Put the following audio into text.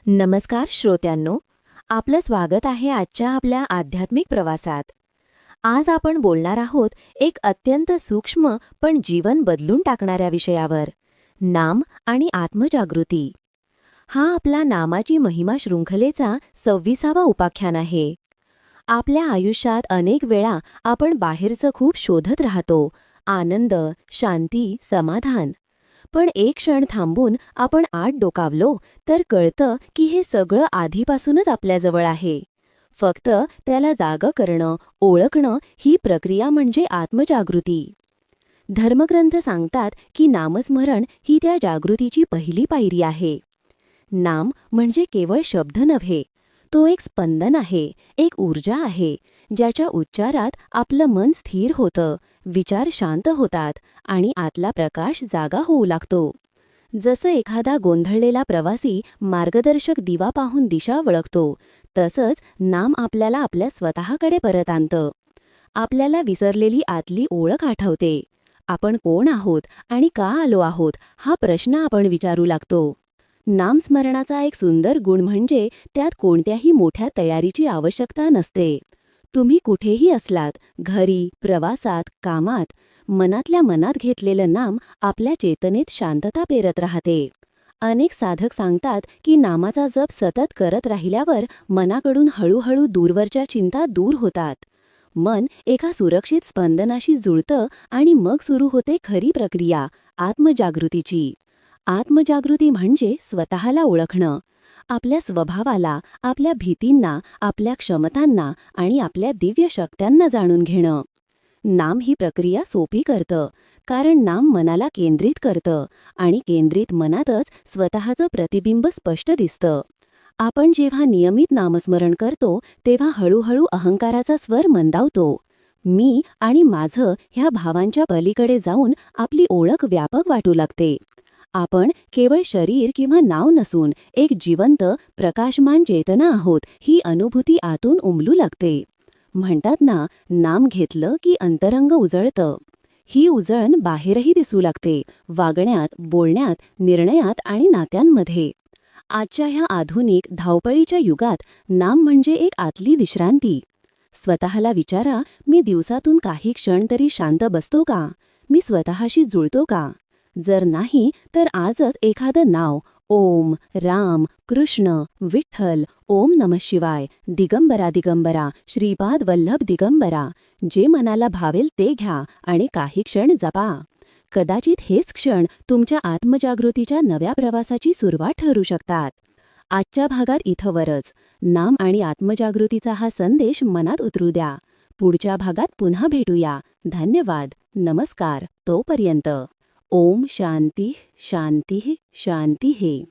नमस्कार श्रोत्यांनो, आपलं स्वागत आहे आजच्या आपल्या आध्यात्मिक प्रवासात. आज आपण बोलणार आहोत एक अत्यंत सूक्ष्म पण जीवन बदलून टाकणाऱ्या विषयावर, नाम आणि आत्मजागृती. हा आपला नामाची महिमा शृंखलेचा 26वा उपाख्यान आहे. आपल्या आयुष्यात अनेक वेळा आपण बाहेरचं खूप शोधत राहतो, आनंद, शांती, समाधान. पण एक क्षण थांबून आपण आत डोकावलो तर कळतं की हे सगळं आधीपासूनच आपल्याजवळ आहे. फक्त त्याला जागं करणं, ओळखणं ही प्रक्रिया म्हणजे आत्मजागृती. धर्मग्रंथ सांगतात की नामस्मरण ही त्या जागृतीची पहिली पायरी आहे. नाम म्हणजे केवळ शब्द नव्हे, तो एक स्पंदन आहे, एक ऊर्जा आहे, ज्याच्या उच्चारात आपलं मन स्थिर होतं, विचार शांत होतात आणि आतला प्रकाश जागा होऊ लागतो. जसं एखादा गोंधळलेला प्रवासी मार्गदर्शक दिवा पाहून दिशा वळखतो, तसंच नाम आपल्याला आपल्या स्वतःकडे परत आणतं. आपल्याला विसरलेली आतली ओळख आठवते. आपण कोण आहोत आणि का आलो आहोत हा प्रश्न आपण विचारू लागतो. नामस्मरणाचा एक सुंदर गुण म्हणजे त्यात कोणत्याही मोठ्या तयारीची आवश्यकता नसते. तुम्ही कुठेही असलात, घरी, प्रवासात, कामात, मनातल्या मनात घेतलेलं नाम आपल्या चेतनेत शांतता पेरत राहते. अनेक साधक सांगतात की नामाचा जप सतत करत राहिल्यावर मनाकडून हळूहळू दूरवरच्या चिंता दूर होतात. मन एका सुरक्षित स्पंदनाशी जुळतं आणि मग सुरू होते खरी प्रक्रिया, आत्मजागृतीची. आत्मजागृती म्हणजे स्वतःला ओळखणं, आपल्या स्वभावाला, आपल्या भीतींना, आपल्या क्षमतांना आणि आपल्या दिव्य शक्त्यांना जाणून घेणं. नाम ही प्रक्रिया सोपी करतं, कारण नाम मनाला केंद्रित करतं आणि केंद्रित मनातच स्वतःचं प्रतिबिंब स्पष्ट दिसतं. आपण जेव्हा नियमित नामस्मरण करतो तेव्हा हळूहळू अहंकाराचा स्वर मंदावतो. मी आणि माझं ह्या भावांच्या पलीकडे जाऊन आपली ओळख व्यापक वाटू लागते. आपण केवळ शरीर किंवा नाव नसून एक जिवंत, प्रकाशमान चेतना आहोत ही अनुभूती आतून उमलू लागते. म्हणतात ना, नाम घेतलं की अंतरंग उजळतं. ही उजळण बाहेरही दिसू लागते, वागण्यात, बोलण्यात, निर्णयात आणि नात्यांमध्ये. आजच्या ह्या आधुनिक धावपळीच्या युगात नाम म्हणजे एक आतली विश्रांती. स्वतःला विचारा, मी दिवसातून काही क्षण तरी शांत बसतो का? मी स्वतःशी जुळतो का? जर नाही तर आजच एखादं नाव, ओम, राम, कृष्ण, विठ्ठल, ओम नमः शिवाय, दिगंबरा दिगंबरा, श्रीपाद वल्लभ दिगंबरा, जे मनाला भावेल ते घ्या आणि काही क्षण जपा. कदाचित हेच क्षण तुमच्या आत्मजागृतीच्या नव्या प्रवासाची सुरुवात ठरू शकतात. आजच्या भागात इथवरच. नाम आणि आत्मजागृतीचा हा संदेश मनात उतरू द्या. पुढच्या भागात पुन्हा भेटूया. धन्यवाद. नमस्कार. तोपर्यंत ओम शांती शांती शांती.